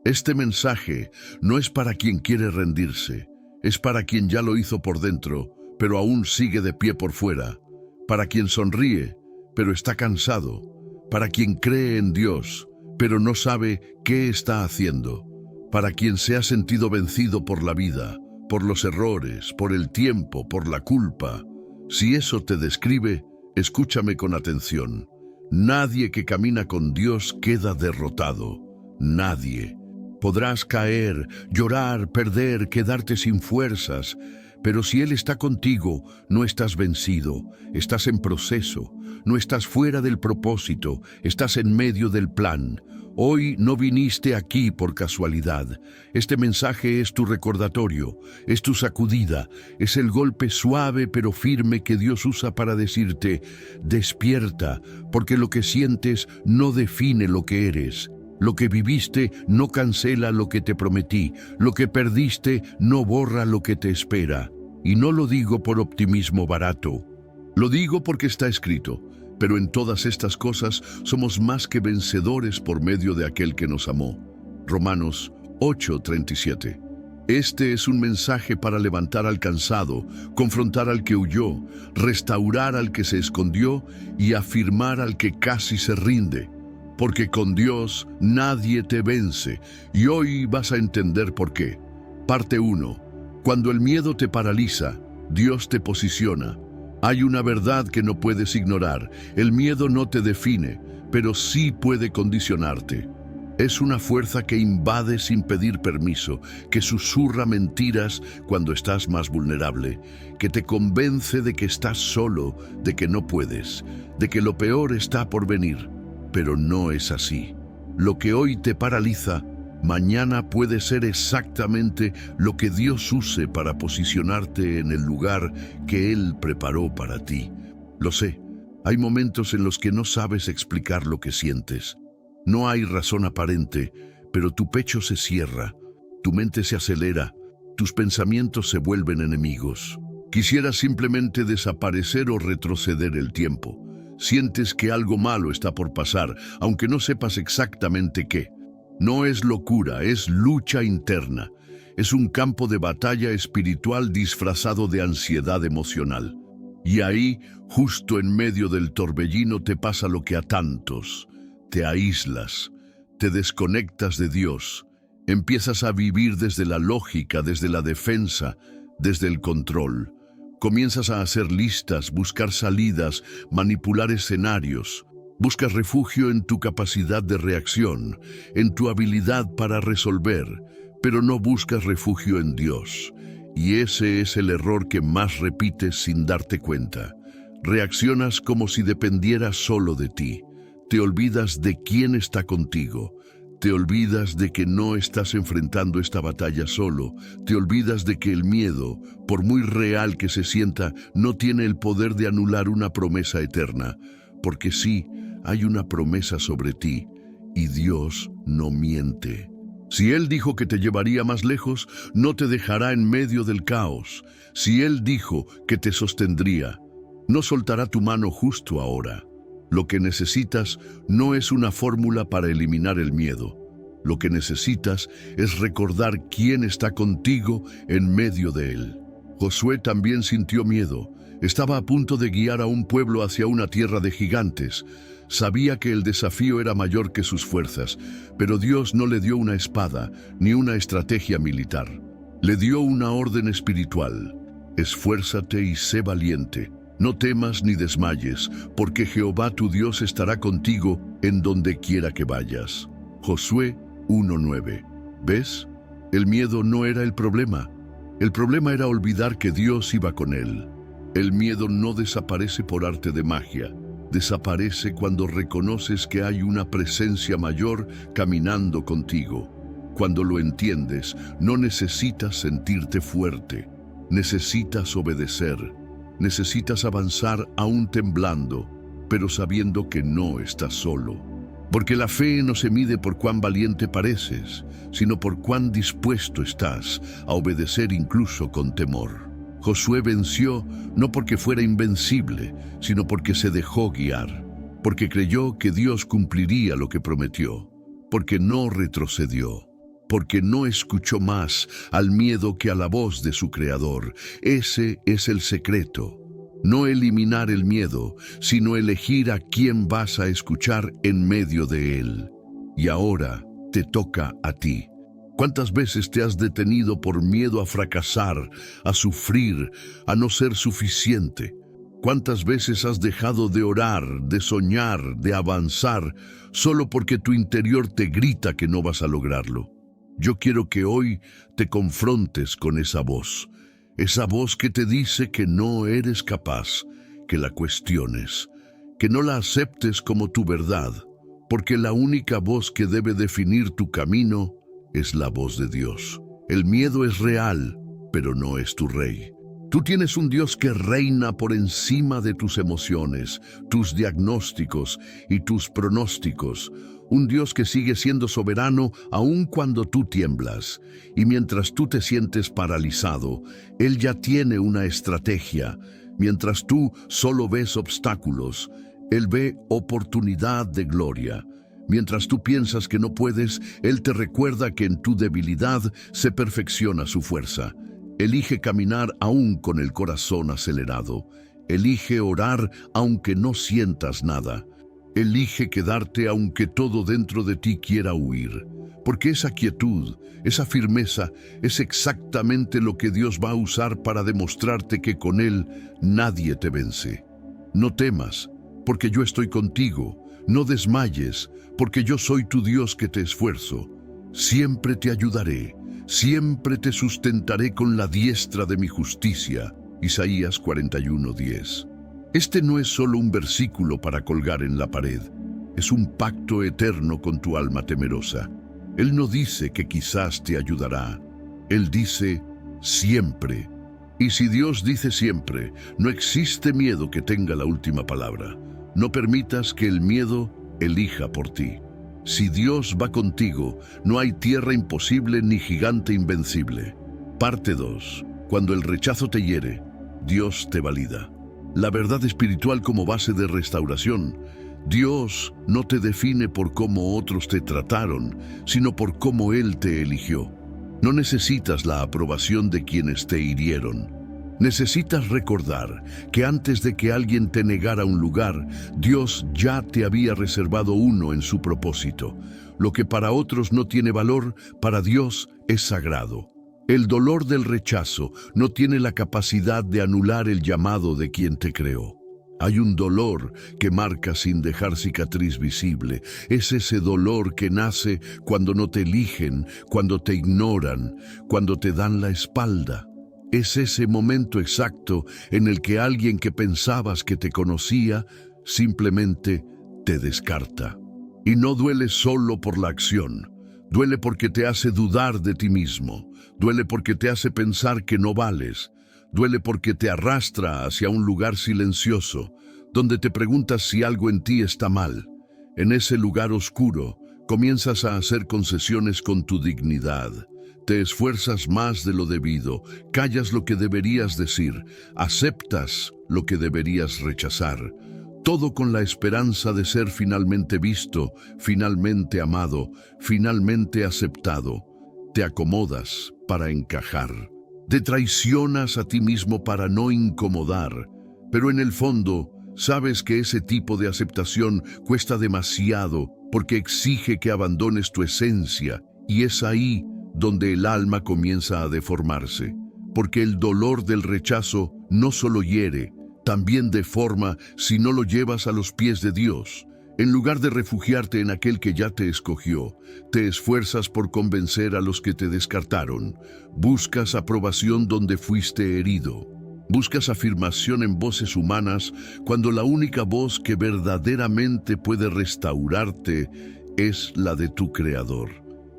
Este mensaje no es para quien quiere rendirse, es para quien ya lo hizo por dentro, pero aún sigue de pie por fuera, para quien sonríe, pero está cansado, para quien cree en Dios, pero no sabe qué está haciendo, para quien se ha sentido vencido por la vida, por los errores, por el tiempo, por la culpa. Si eso te describe, escúchame con atención. Nadie que camina con Dios queda derrotado. Nadie. Podrás caer, llorar, perder, quedarte sin fuerzas, pero si Él está contigo, no estás vencido, estás en proceso, no estás fuera del propósito, estás en medio del plan. Hoy no viniste aquí por casualidad. Este mensaje es tu recordatorio, es tu sacudida, es el golpe suave pero firme que Dios usa para decirte, despierta, porque lo que sientes no define lo que eres. Lo que viviste no cancela lo que te prometí, lo que perdiste no borra lo que te espera. Y no lo digo por optimismo barato, lo digo porque está escrito. Pero en todas estas cosas somos más que vencedores por medio de aquel que nos amó. Romanos 8:37. Este es un mensaje para levantar al cansado, confrontar al que huyó, restaurar al que se escondió y afirmar al que casi se rinde. Porque con Dios nadie te vence, y hoy vas a entender por qué. Parte 1. Cuando el miedo te paraliza, Dios te posiciona. Hay una verdad que no puedes ignorar. El miedo no te define, pero sí puede condicionarte. Es una fuerza que invade sin pedir permiso, que susurra mentiras cuando estás más vulnerable, que te convence de que estás solo, de que no puedes, de que lo peor está por venir. Pero no es así. Lo que hoy te paraliza, mañana puede ser exactamente lo que Dios use para posicionarte en el lugar que Él preparó para ti. Lo sé, hay momentos en los que no sabes explicar lo que sientes. No hay razón aparente, pero tu pecho se cierra, tu mente se acelera, tus pensamientos se vuelven enemigos. Quisieras simplemente desaparecer o retroceder el tiempo. Sientes que algo malo está por pasar, aunque no sepas exactamente qué. No es locura, es lucha interna. Es un campo de batalla espiritual disfrazado de ansiedad emocional. Y ahí, justo en medio del torbellino, te pasa lo que a tantos. Te aíslas, te desconectas de Dios. Empiezas a vivir desde la lógica, desde la defensa, desde el control. Comienzas a hacer listas, buscar salidas, manipular escenarios. Buscas refugio en tu capacidad de reacción, en tu habilidad para resolver, pero no buscas refugio en Dios. Y ese es el error que más repites sin darte cuenta. Reaccionas como si dependiera solo de ti. Te olvidas de quién está contigo. Te olvidas de que no estás enfrentando esta batalla solo. Te olvidas de que el miedo, por muy real que se sienta, no tiene el poder de anular una promesa eterna. Porque sí, hay una promesa sobre ti, y Dios no miente. Si Él dijo que te llevaría más lejos, no te dejará en medio del caos. Si Él dijo que te sostendría, no soltará tu mano justo ahora. Lo que necesitas no es una fórmula para eliminar el miedo. Lo que necesitas es recordar quién está contigo en medio de él. Josué también sintió miedo. Estaba a punto de guiar a un pueblo hacia una tierra de gigantes. Sabía que el desafío era mayor que sus fuerzas, pero Dios no le dio una espada ni una estrategia militar. Le dio una orden espiritual. Esfuérzate y sé valiente. No temas ni desmayes, porque Jehová tu Dios estará contigo en donde quiera que vayas. Josué 1:9. ¿Ves? El miedo no era el problema. El problema era olvidar que Dios iba con él. El miedo no desaparece por arte de magia. Desaparece cuando reconoces que hay una presencia mayor caminando contigo. Cuando lo entiendes, no necesitas sentirte fuerte. Necesitas obedecer. Necesitas avanzar aún temblando, pero sabiendo que no estás solo. Porque la fe no se mide por cuán valiente pareces, sino por cuán dispuesto estás a obedecer incluso con temor. Josué venció no porque fuera invencible, sino porque se dejó guiar, porque creyó que Dios cumpliría lo que prometió, porque no retrocedió. porque no escuchó más al miedo que a la voz de su Creador. Ese es el secreto. No eliminar el miedo, sino elegir a quién vas a escuchar en medio de él. Y ahora te toca a ti. ¿Cuántas veces te has detenido por miedo a fracasar, a sufrir, a no ser suficiente? ¿Cuántas veces has dejado de orar, de soñar, de avanzar, solo porque tu interior te grita que no vas a lograrlo? Yo quiero que hoy te confrontes con esa voz que te dice que no eres capaz, que la cuestiones, que no la aceptes como tu verdad, porque la única voz que debe definir tu camino es la voz de Dios. El miedo es real, pero no es tu rey. Tú tienes un Dios que reina por encima de tus emociones, tus diagnósticos y tus pronósticos. Un Dios que sigue siendo soberano aun cuando tú tiemblas. Y mientras tú te sientes paralizado, Él ya tiene una estrategia. Mientras tú solo ves obstáculos, Él ve oportunidad de gloria. Mientras tú piensas que no puedes, Él te recuerda que en tu debilidad se perfecciona su fuerza. Elige caminar aún con el corazón acelerado. Elige orar aunque no sientas nada. Elige quedarte aunque todo dentro de ti quiera huir. Porque esa quietud, esa firmeza, es exactamente lo que Dios va a usar para demostrarte que con Él nadie te vence. No temas, porque yo estoy contigo. No desmayes, porque yo soy tu Dios que te esfuerzo. Siempre te ayudaré. Siempre te sustentaré con la diestra de mi justicia. Isaías 41:10. Este no es solo un versículo para colgar en la pared. Es un pacto eterno con tu alma temerosa. Él no dice que quizás te ayudará. Él dice siempre. Y si Dios dice siempre, no existe miedo que tenga la última palabra. No permitas que el miedo elija por ti. Si Dios va contigo, no hay tierra imposible ni gigante invencible. Parte 2. Cuando el rechazo te hiere, Dios te valida. La verdad espiritual como base de restauración. Dios no te define por cómo otros te trataron, sino por cómo Él te eligió. No necesitas la aprobación de quienes te hirieron. Necesitas recordar que antes de que alguien te negara un lugar, Dios ya te había reservado uno en su propósito. Lo que para otros no tiene valor, para Dios es sagrado. El dolor del rechazo no tiene la capacidad de anular el llamado de quien te creó. Hay un dolor que marca sin dejar cicatriz visible. Es ese dolor que nace cuando no te eligen, cuando te ignoran, cuando te dan la espalda. Es ese momento exacto en el que alguien que pensabas que te conocía simplemente te descarta. Y no duele solo por la acción, duele porque te hace dudar de ti mismo, duele porque te hace pensar que no vales, duele porque te arrastra hacia un lugar silencioso, donde te preguntas si algo en ti está mal. En ese lugar oscuro, comienzas a hacer concesiones con tu dignidad. Te esfuerzas más de lo debido, callas lo que deberías decir, aceptas lo que deberías rechazar. Todo con la esperanza de ser finalmente visto, finalmente amado, finalmente aceptado. Te acomodas para encajar. Te traicionas a ti mismo para no incomodar. Pero en el fondo, sabes que ese tipo de aceptación cuesta demasiado porque exige que abandones tu esencia, y es ahí donde el alma comienza a deformarse, porque el dolor del rechazo no solo hiere, también deforma si no lo llevas a los pies de Dios. En lugar de refugiarte en aquel que ya te escogió, te esfuerzas por convencer a los que te descartaron. Buscas aprobación donde fuiste herido. Buscas afirmación en voces humanas cuando la única voz que verdaderamente puede restaurarte es la de tu Creador.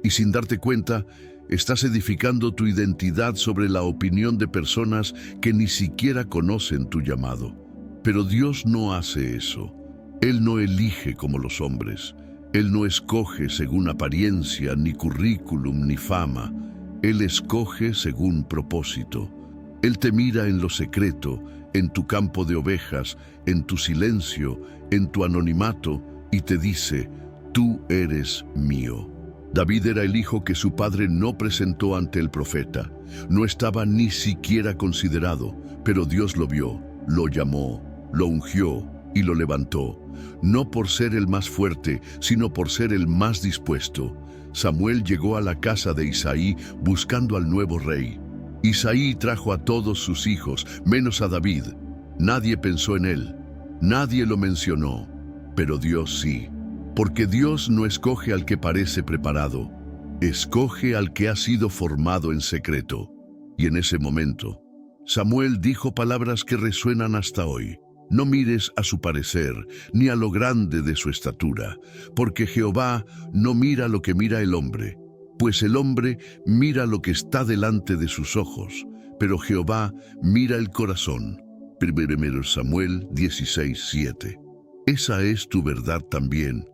Y sin darte cuenta, estás edificando tu identidad sobre la opinión de personas que ni siquiera conocen tu llamado. Pero Dios no hace eso. Él no elige como los hombres. Él no escoge según apariencia, ni currículum, ni fama. Él escoge según propósito. Él te mira en lo secreto, en tu campo de ovejas, en tu silencio, en tu anonimato, y te dice, tú eres mío. David era el hijo que su padre no presentó ante el profeta. No estaba ni siquiera considerado, pero Dios lo vio, lo llamó, lo ungió y lo levantó. No por ser el más fuerte, sino por ser el más dispuesto. Samuel llegó a la casa de Isaí buscando al nuevo rey. Isaí trajo a todos sus hijos, menos a David. Nadie pensó en él, nadie lo mencionó, pero Dios sí. Porque Dios no escoge al que parece preparado, escoge al que ha sido formado en secreto. Y en ese momento, Samuel dijo palabras que resuenan hasta hoy. No mires a su parecer, ni a lo grande de su estatura, porque Jehová no mira lo que mira el hombre, pues el hombre mira lo que está delante de sus ojos, pero Jehová mira el corazón. 1 Samuel 16:7. Esa es tu verdad también.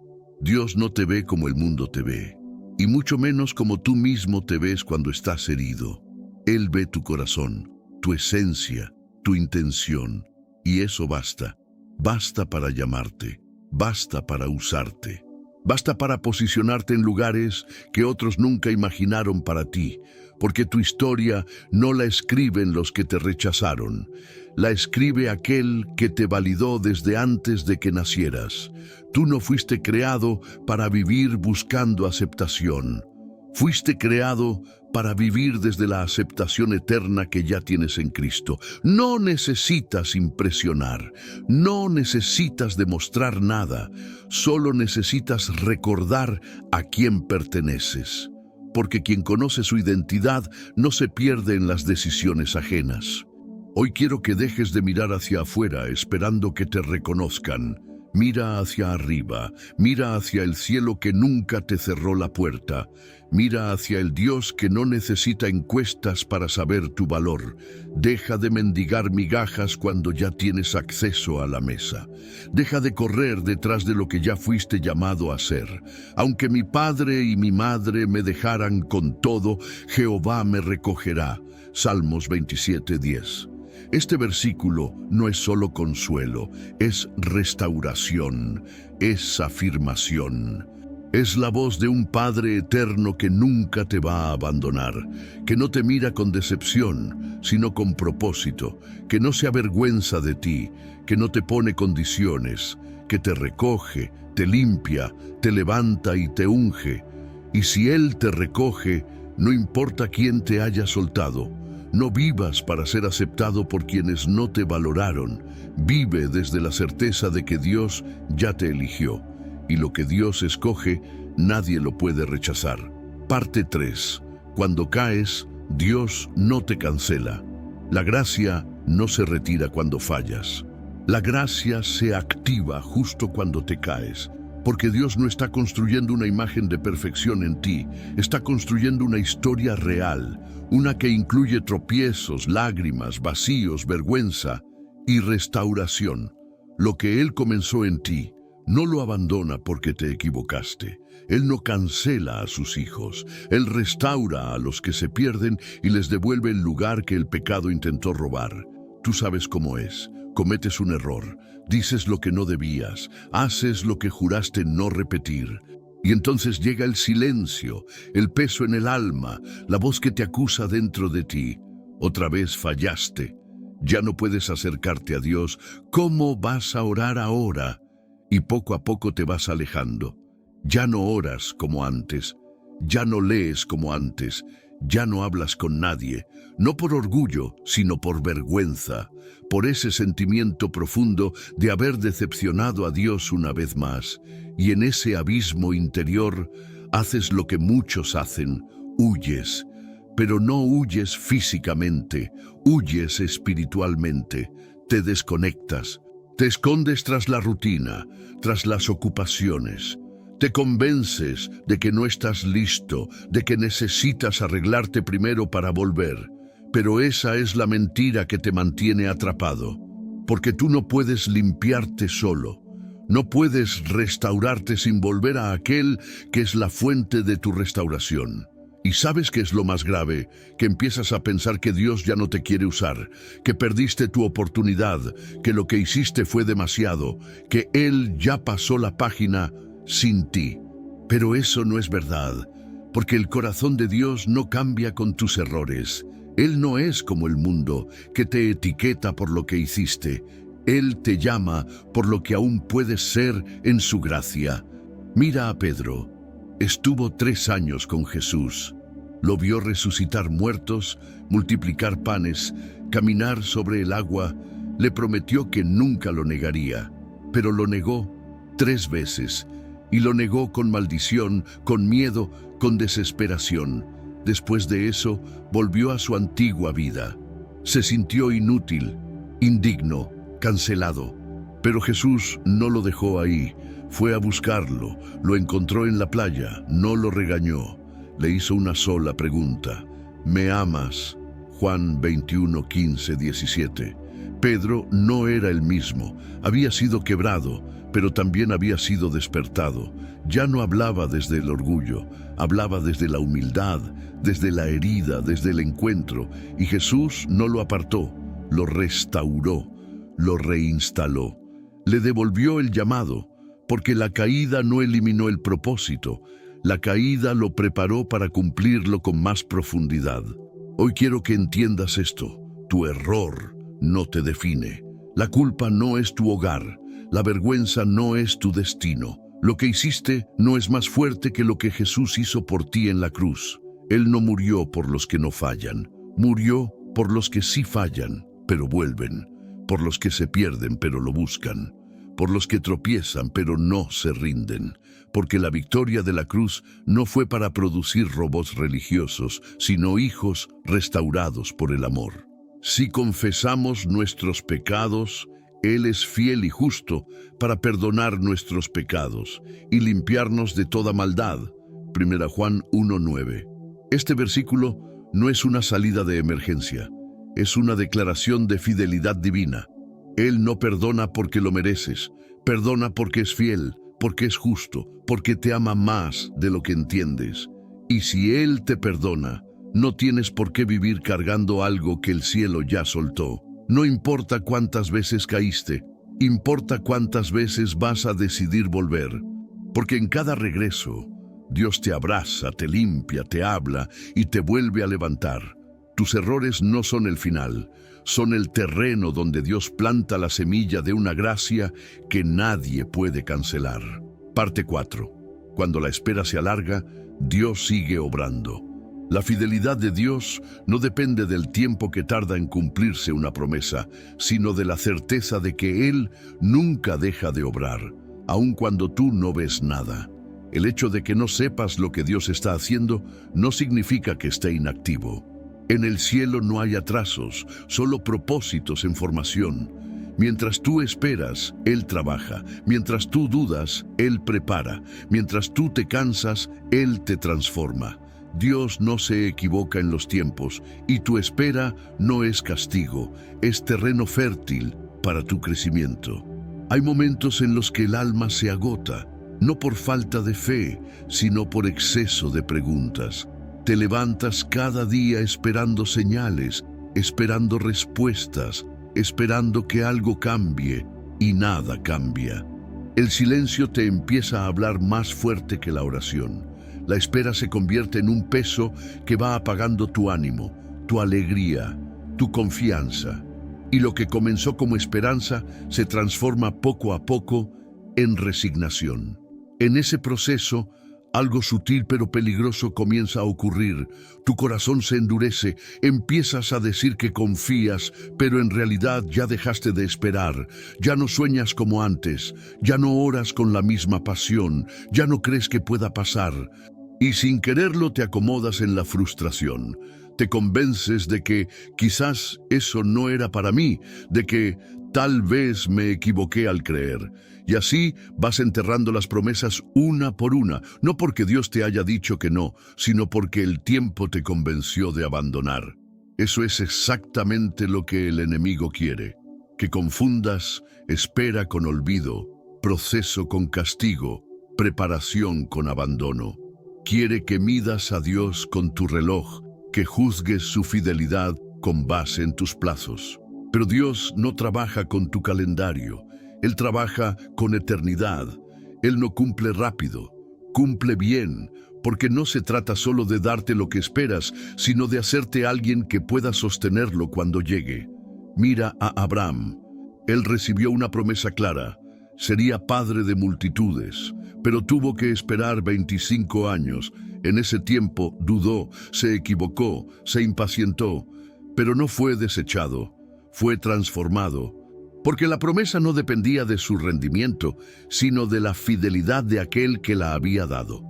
Dios no te ve como el mundo te ve, y mucho menos como tú mismo te ves cuando estás herido. Él ve tu corazón, tu esencia, tu intención, y eso basta. Basta para llamarte, basta para usarte, basta para posicionarte en lugares que otros nunca imaginaron para ti, porque tu historia no la escriben los que te rechazaron, la escribe aquel que te validó desde antes de que nacieras. Tú no fuiste creado para vivir buscando aceptación. Fuiste creado para vivir desde la aceptación eterna que ya tienes en Cristo. No necesitas impresionar, no necesitas demostrar nada, solo necesitas recordar a quién perteneces. Porque quien conoce su identidad no se pierde en las decisiones ajenas. Hoy quiero que dejes de mirar hacia afuera esperando que te reconozcan. Mira hacia arriba, mira hacia el cielo que nunca te cerró la puerta. Mira hacia el Dios que no necesita encuestas para saber tu valor. Deja de mendigar migajas cuando ya tienes acceso a la mesa. Deja de correr detrás de lo que ya fuiste llamado a ser. Aunque mi padre y mi madre me dejaran con todo, Jehová me recogerá. Salmos 27:10. Este versículo no es solo consuelo, es restauración, es afirmación. Es la voz de un Padre eterno que nunca te va a abandonar, que no te mira con decepción, sino con propósito, que no se avergüenza de ti, que no te pone condiciones, que te recoge, te limpia, te levanta y te unge. Y si Él te recoge, no importa quién te haya soltado. No vivas para ser aceptado por quienes no te valoraron. Vive desde la certeza de que Dios ya te eligió. Y lo que Dios escoge, nadie lo puede rechazar. Parte 3. Cuando caes, Dios no te cancela. La gracia no se retira cuando fallas. La gracia se activa justo cuando te caes. Porque Dios no está construyendo una imagen de perfección en ti, está construyendo una historia real, una que incluye tropiezos, lágrimas, vacíos, vergüenza y restauración. Lo que Él comenzó en ti, no lo abandona porque te equivocaste. Él no cancela a sus hijos, Él restaura a los que se pierden y les devuelve el lugar que el pecado intentó robar. Tú sabes cómo es. Cometes un error, dices lo que no debías, haces lo que juraste no repetir. Y entonces llega el silencio, el peso en el alma, la voz que te acusa dentro de ti. Otra vez fallaste. Ya no puedes acercarte a Dios. ¿Cómo vas a orar ahora? Y poco a poco te vas alejando. Ya no oras como antes. Ya no lees como antes. Ya no hablas con nadie, no por orgullo, sino por vergüenza, por ese sentimiento profundo de haber decepcionado a Dios una vez más. Y en ese abismo interior haces lo que muchos hacen, huyes. Pero no huyes físicamente, huyes espiritualmente, te desconectas, te escondes tras la rutina, tras las ocupaciones. Te convences de que no estás listo, de que necesitas arreglarte primero para volver. Pero esa es la mentira que te mantiene atrapado. Porque tú no puedes limpiarte solo. No puedes restaurarte sin volver a aquel que es la fuente de tu restauración. ¿Y sabes qué es lo más grave? Que empiezas a pensar que Dios ya no te quiere usar, que perdiste tu oportunidad, que lo que hiciste fue demasiado, que Él ya pasó la página sin ti. Pero eso no es verdad. porque el corazón de Dios no cambia con tus errores. Él no es como el mundo, que te etiqueta por lo que hiciste. Él te llama por lo que aún puedes ser en su gracia. Mira a Pedro. Estuvo 3 años con Jesús. Lo vio resucitar muertos, multiplicar panes, caminar sobre el agua. Le prometió que nunca lo negaría, pero lo negó 3 veces. Y lo negó con maldición, con miedo, con desesperación. Después de eso, volvió a su antigua vida. Se sintió inútil, indigno, cancelado. Pero Jesús no lo dejó ahí. Fue a buscarlo, lo encontró en la playa, no lo regañó. Le hizo una sola pregunta: ¿me amas? Juan 21, 15, 17. Pedro no era el mismo, había sido quebrado, pero también había sido despertado. Ya no hablaba desde el orgullo, hablaba desde la humildad, desde la herida, desde el encuentro, y Jesús no lo apartó, lo restauró, lo reinstaló, le devolvió el llamado, porque la caída no eliminó el propósito, la caída lo preparó para cumplirlo con más profundidad. Hoy quiero que entiendas esto: tu error no te define, la culpa no es tu hogar, la vergüenza no es tu destino. Lo que hiciste no es más fuerte que lo que Jesús hizo por ti en la cruz. Él no murió por los que no fallan, murió por los que sí fallan, pero vuelven, por los que se pierden, pero lo buscan, por los que tropiezan, pero no se rinden, porque la victoria de la cruz no fue para producir robots religiosos, sino hijos restaurados por el amor. Si confesamos nuestros pecados, Él es fiel y justo para perdonar nuestros pecados y limpiarnos de toda maldad. 1 Juan 1:9. Este versículo no es una salida de emergencia, es una declaración de fidelidad divina. Él no perdona porque lo mereces, perdona porque es fiel, porque es justo, porque te ama más de lo que entiendes. Y si Él te perdona, no tienes por qué vivir cargando algo que el cielo ya soltó. No importa cuántas veces caíste, importa cuántas veces vas a decidir volver. Porque en cada regreso, Dios te abraza, te limpia, te habla y te vuelve a levantar. Tus errores no son el final, son el terreno donde Dios planta la semilla de una gracia que nadie puede cancelar. Parte 4. Cuando la espera se alarga, Dios sigue obrando. La fidelidad de Dios no depende del tiempo que tarda en cumplirse una promesa, sino de la certeza de que Él nunca deja de obrar, aun cuando tú no ves nada. El hecho de que no sepas lo que Dios está haciendo no significa que esté inactivo. En el cielo no hay atrasos, solo propósitos en formación. Mientras tú esperas, Él trabaja. Mientras tú dudas, Él prepara. Mientras tú te cansas, Él te transforma. Dios no se equivoca en los tiempos, y tu espera no es castigo, es terreno fértil para tu crecimiento. Hay momentos en los que el alma se agota, no por falta de fe, sino por exceso de preguntas. Te levantas cada día esperando señales, esperando respuestas, esperando que algo cambie, y nada cambia. El silencio te empieza a hablar más fuerte que la oración. La espera se convierte en un peso que va apagando tu ánimo, tu alegría, tu confianza. Y lo que comenzó como esperanza se transforma poco a poco en resignación. En ese proceso, algo sutil pero peligroso comienza a ocurrir. Tu corazón se endurece, empiezas a decir que confías, pero en realidad ya dejaste de esperar. Ya no sueñas como antes, ya no oras con la misma pasión, ya no crees que pueda pasar. Y sin quererlo te acomodas en la frustración. Te convences de que quizás eso no era para mí, de que tal vez me equivoqué al creer. Y así vas enterrando las promesas una por una, no porque Dios te haya dicho que no, sino porque el tiempo te convenció de abandonar. Eso es exactamente lo que el enemigo quiere, que confundas espera con olvido, proceso con castigo, preparación con abandono. Quiere que midas a Dios con tu reloj, que juzgues su fidelidad con base en tus plazos. Pero Dios no trabaja con tu calendario, Él trabaja con eternidad. Él no cumple rápido, cumple bien, porque no se trata solo de darte lo que esperas, sino de hacerte alguien que pueda sostenerlo cuando llegue. Mira a Abraham. Él recibió una promesa clara. Sería padre de multitudes, pero tuvo que esperar 25 años. En ese tiempo dudó, se equivocó, se impacientó, pero no fue desechado, fue transformado, porque la promesa no dependía de su rendimiento, sino de la fidelidad de aquel que la había dado.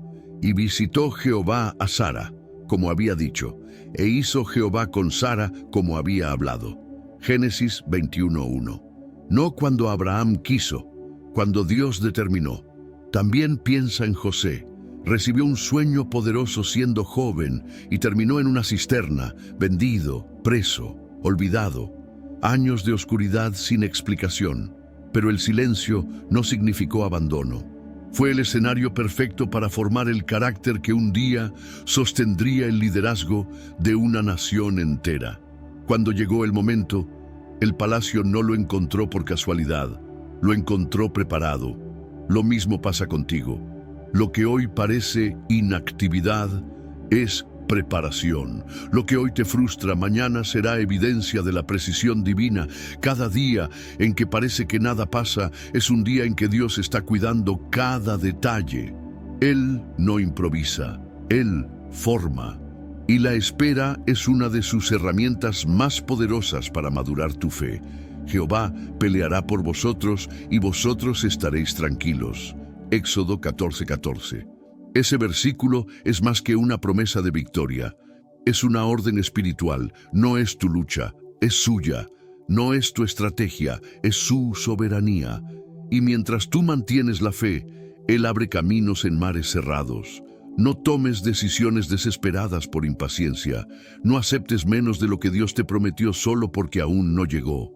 Y visitó Jehová a Sara, como había dicho, e hizo Jehová con Sara como había hablado. Génesis 21:1. No cuando Abraham quiso, cuando Dios determinó. También piensa en José. Recibió un sueño poderoso siendo joven y terminó en una cisterna, vendido, preso, olvidado. Años de oscuridad sin explicación, pero el silencio no significó abandono. Fue el escenario perfecto para formar el carácter que un día sostendría el liderazgo de una nación entera. Cuando llegó el momento, el palacio no lo encontró por casualidad, lo encontró preparado. Lo mismo pasa contigo. Lo que hoy parece inactividad es preparación. Lo que hoy te frustra, mañana será evidencia de la precisión divina. Cada día en que parece que nada pasa, es un día en que Dios está cuidando cada detalle. Él no improvisa, Él forma. Y la espera es una de sus herramientas más poderosas para madurar tu fe. Jehová peleará por vosotros y vosotros estaréis tranquilos. Éxodo 14:14. Ese versículo es más que una promesa de victoria. Es una orden espiritual. No es tu lucha, es suya. No es tu estrategia, es su soberanía. Y mientras tú mantienes la fe, Él abre caminos en mares cerrados. No tomes decisiones desesperadas por impaciencia. No aceptes menos de lo que Dios te prometió solo porque aún no llegó.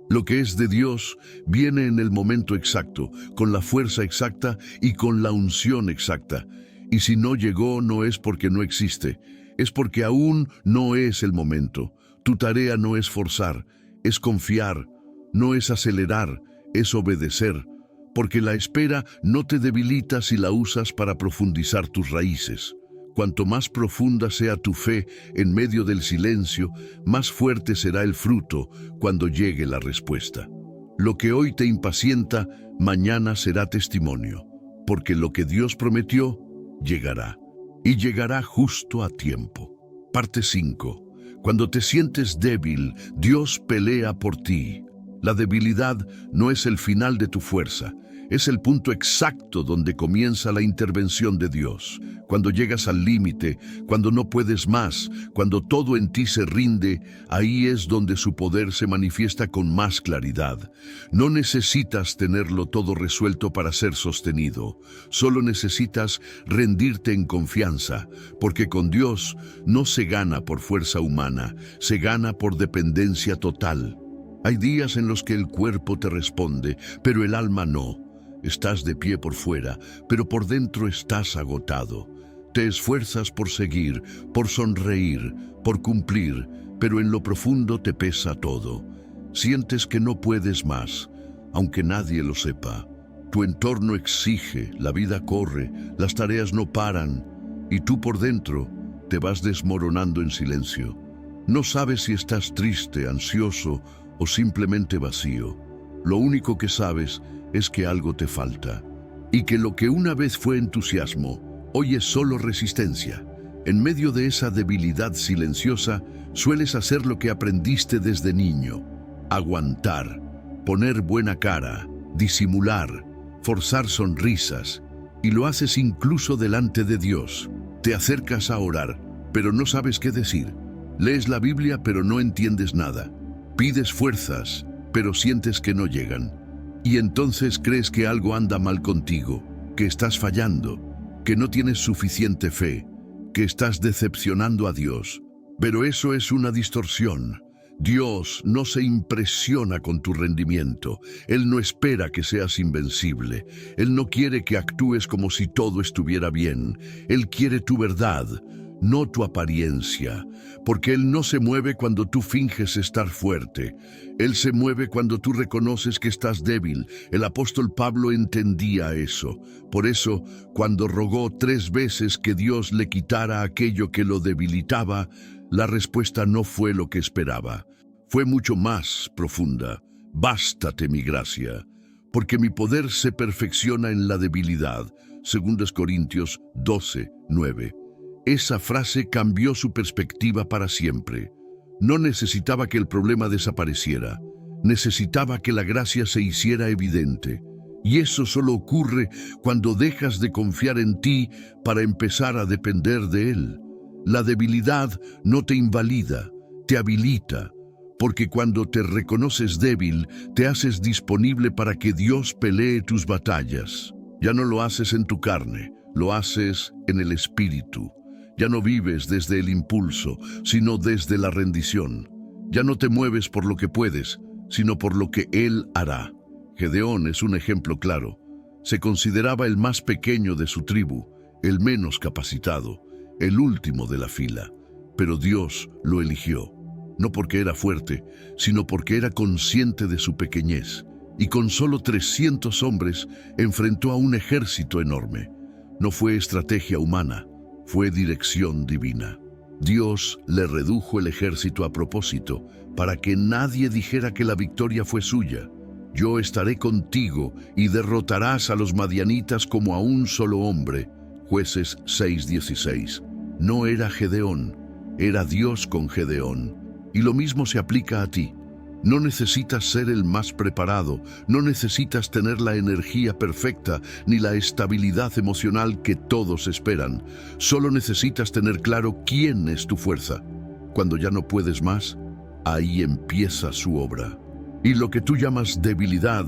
Lo que es de Dios viene en el momento exacto, con la fuerza exacta y con la unción exacta. Y si no llegó, no es porque no existe, es porque aún no es el momento. Tu tarea no es forzar, es confiar, no es acelerar, es obedecer, porque la espera no te debilita si la usas para profundizar tus raíces. Cuanto más profunda sea tu fe en medio del silencio, más fuerte será el fruto cuando llegue la respuesta. Lo que hoy te impacienta, mañana será testimonio, porque lo que Dios prometió, llegará. Y llegará justo a tiempo. Parte 5. Cuando te sientes débil, Dios pelea por ti. La debilidad no es el final de tu fuerza, es el punto exacto donde comienza la intervención de Dios. Cuando llegas al límite, cuando no puedes más, cuando todo en ti se rinde, ahí es donde su poder se manifiesta con más claridad. No necesitas tenerlo todo resuelto para ser sostenido. Solo necesitas rendirte en confianza, porque con Dios no se gana por fuerza humana, se gana por dependencia total. Hay días en los que el cuerpo te responde, pero el alma no. Estás de pie por fuera, pero por dentro estás agotado. Te esfuerzas por seguir, por sonreír, por cumplir, pero en lo profundo te pesa todo. Sientes que no puedes más, aunque nadie lo sepa. Tu entorno exige, la vida corre, las tareas no paran, y tú por dentro te vas desmoronando en silencio. No sabes si estás triste, ansioso o simplemente vacío. Lo único que sabes es que algo te falta, y que lo que una vez fue entusiasmo, hoy es solo resistencia. En medio de esa debilidad silenciosa, sueles hacer lo que aprendiste desde niño: aguantar, poner buena cara, disimular, forzar sonrisas, y lo haces incluso delante de Dios. Te acercas a orar, pero no sabes qué decir. Lees la Biblia, pero no entiendes nada. Pides fuerzas, pero sientes que no llegan. Y entonces crees que algo anda mal contigo, que estás fallando, que no tienes suficiente fe, que estás decepcionando a Dios. Pero eso es una distorsión. Dios no se impresiona con tu rendimiento. Él no espera que seas invencible. Él no quiere que actúes como si todo estuviera bien. Él quiere tu verdad. no tu apariencia, porque Él no se mueve cuando tú finges estar fuerte. Él se mueve cuando tú reconoces que estás débil. El apóstol Pablo entendía eso. Por eso, cuando rogó 3 veces que Dios le quitara aquello que lo debilitaba, la respuesta no fue lo que esperaba. Fue mucho más profunda. Bástate mi gracia, porque mi poder se perfecciona en la debilidad. 2 Corintios 12:9. Esa frase cambió su perspectiva para siempre. No necesitaba que el problema desapareciera. Necesitaba que la gracia se hiciera evidente. Y eso solo ocurre cuando dejas de confiar en ti para empezar a depender de Él. La debilidad no te invalida, te habilita, porque cuando te reconoces débil, te haces disponible para que Dios pelee tus batallas. Ya no lo haces en tu carne, lo haces en el Espíritu. Ya no vives desde el impulso, sino desde la rendición. Ya no te mueves por lo que puedes, sino por lo que Él hará. Gedeón es un ejemplo claro. Se consideraba el más pequeño de su tribu, el menos capacitado, el último de la fila. Pero Dios lo eligió, no porque era fuerte, sino porque era consciente de su pequeñez. Y con solo 300 hombres enfrentó a un ejército enorme. No fue estrategia humana, fue dirección divina. Dios le redujo el ejército a propósito, para que nadie dijera que la victoria fue suya. Yo estaré contigo y derrotarás a los madianitas como a un solo hombre. Jueces 6:16. No era Gedeón, era Dios con Gedeón. Y lo mismo se aplica a ti. No necesitas ser el más preparado, no necesitas tener la energía perfecta ni la estabilidad emocional que todos esperan. Solo necesitas tener claro quién es tu fuerza. Cuando ya no puedes más, ahí empieza su obra. Y lo que tú llamas debilidad,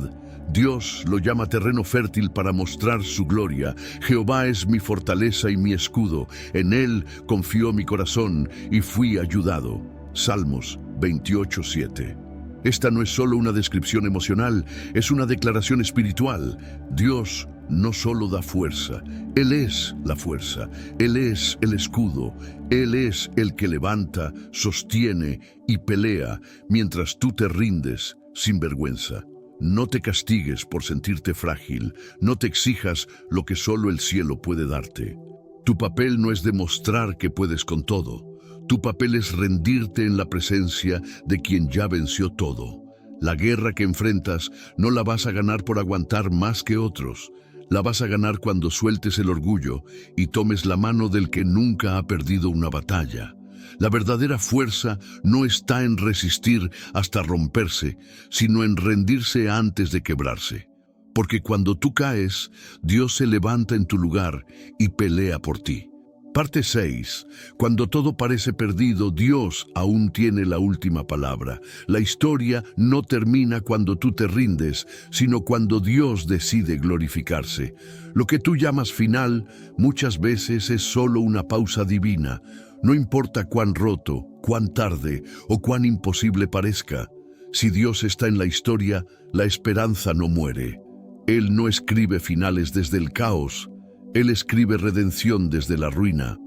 Dios lo llama terreno fértil para mostrar su gloria. Jehová es mi fortaleza y mi escudo. En Él confió mi corazón y fui ayudado. Salmos 28:7. Esta no es solo una descripción emocional, es una declaración espiritual. Dios no solo da fuerza, Él es la fuerza, Él es el escudo, Él es el que levanta, sostiene y pelea mientras tú te rindes sin vergüenza. No te castigues por sentirte frágil, no te exijas lo que solo el cielo puede darte. Tu papel no es demostrar que puedes con todo. Tu papel es rendirte en la presencia de quien ya venció todo. La guerra que enfrentas no la vas a ganar por aguantar más que otros. La vas a ganar cuando sueltes el orgullo y tomes la mano del que nunca ha perdido una batalla. La verdadera fuerza no está en resistir hasta romperse, sino en rendirse antes de quebrarse. Porque cuando tú caes, Dios se levanta en tu lugar y pelea por ti. Parte 6. Cuando todo parece perdido, Dios aún tiene la última palabra. La historia no termina cuando tú te rindes, sino cuando Dios decide glorificarse. Lo que tú llamas final, muchas veces es solo una pausa divina. No importa cuán roto, cuán tarde o cuán imposible parezca. Si Dios está en la historia, la esperanza no muere. Él no escribe finales desde el caos. Él escribe redención desde la ruina,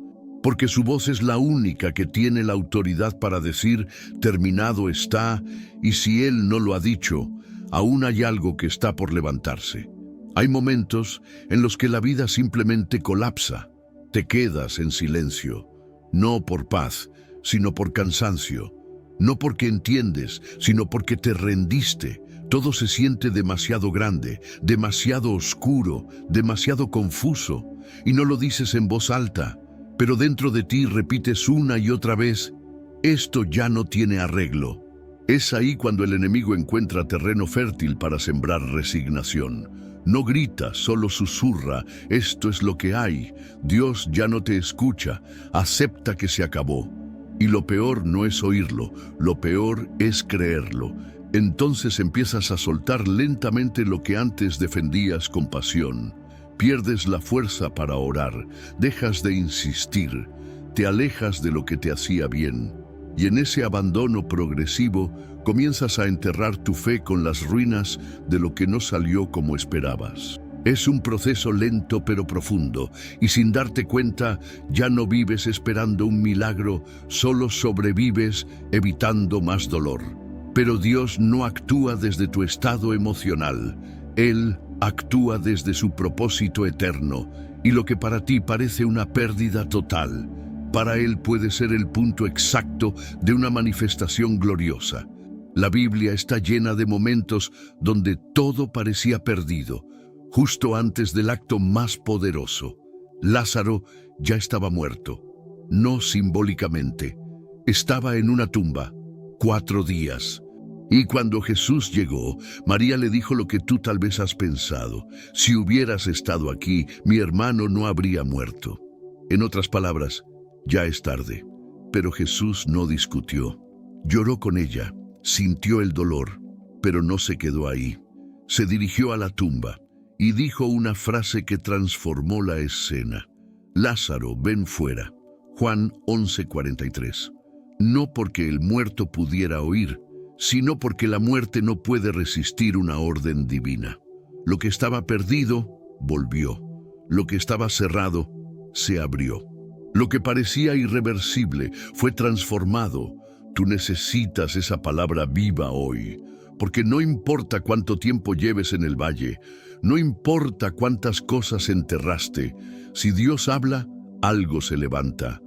porque su voz es la única que tiene la autoridad para decir, terminado está, y si Él no lo ha dicho, aún hay algo que está por levantarse. Hay momentos en los que la vida simplemente colapsa, te quedas en silencio, no por paz, sino por cansancio, no porque entiendes, sino porque te rendiste. Todo se siente demasiado grande, demasiado oscuro, demasiado confuso, y no lo dices en voz alta, pero dentro de ti repites una y otra vez, esto ya no tiene arreglo. Es ahí cuando el enemigo encuentra terreno fértil para sembrar resignación. No grita, solo susurra, esto es lo que hay, Dios ya no te escucha, acepta que se acabó. Y lo peor no es oírlo, lo peor es creerlo. Entonces empiezas a soltar lentamente lo que antes defendías con pasión. Pierdes la fuerza para orar, dejas de insistir, te alejas de lo que te hacía bien. Y en ese abandono progresivo comienzas a enterrar tu fe con las ruinas de lo que no salió como esperabas. Es un proceso lento pero profundo, y sin darte cuenta, ya no vives esperando un milagro, solo sobrevives evitando más dolor. Pero Dios no actúa desde tu estado emocional. Él actúa desde su propósito eterno, y lo que para ti parece una pérdida total, para Él puede ser el punto exacto de una manifestación gloriosa. La Biblia está llena de momentos donde todo parecía perdido, justo antes del acto más poderoso. Lázaro ya estaba muerto, no simbólicamente. Estaba en una tumba, 4 días. Y cuando Jesús llegó, María le dijo lo que tú tal vez has pensado: si hubieras estado aquí, mi hermano no habría muerto. En otras palabras, ya es tarde. Pero Jesús no discutió. Lloró con ella, sintió el dolor, pero no se quedó ahí. Se dirigió a la tumba y dijo una frase que transformó la escena: Lázaro, ven fuera. Juan 11:43. No porque el muerto pudiera oír, sino porque la muerte no puede resistir una orden divina. Lo que estaba perdido, volvió. Lo que estaba cerrado, se abrió. Lo que parecía irreversible fue transformado. Tú necesitas esa palabra viva hoy, porque no importa cuánto tiempo lleves en el valle, no importa cuántas cosas enterraste, si Dios habla, algo se levanta.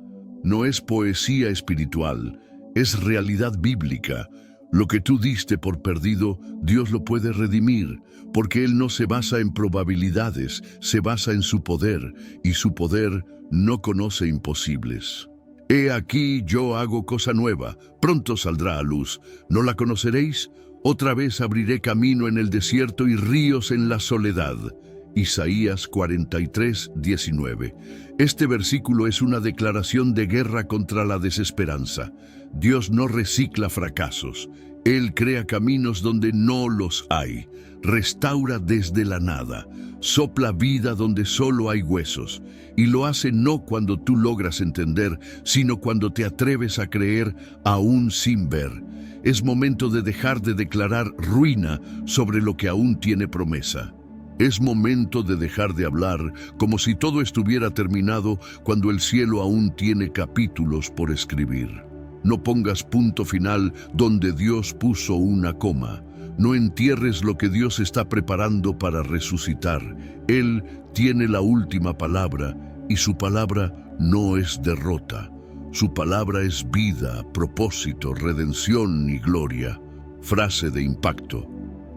No es poesía espiritual, es realidad bíblica. Lo que tú diste por perdido, Dios lo puede redimir, porque Él no se basa en probabilidades, se basa en su poder, y su poder no conoce imposibles. He aquí yo hago cosa nueva, pronto saldrá a luz. ¿No la conoceréis? Otra vez abriré camino en el desierto y ríos en la soledad. Isaías 43:19. Este versículo es una declaración de guerra contra la desesperanza. Dios no recicla fracasos. Él crea caminos donde no los hay. Restaura desde la nada. Sopla vida donde solo hay huesos. Y lo hace no cuando tú logras entender, sino cuando te atreves a creer aún sin ver. Es momento de dejar de declarar ruina sobre lo que aún tiene promesa. Es momento de dejar de hablar como si todo estuviera terminado cuando el cielo aún tiene capítulos por escribir. No pongas punto final donde Dios puso una coma. No entierres lo que Dios está preparando para resucitar. Él tiene la última palabra y su palabra no es derrota. Su palabra es vida, propósito, redención y gloria. Frase de impacto.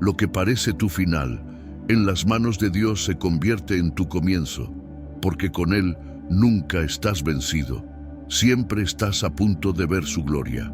Lo que parece tu final, en las manos de Dios se convierte en tu comienzo, porque con Él nunca estás vencido. Siempre estás a punto de ver su gloria.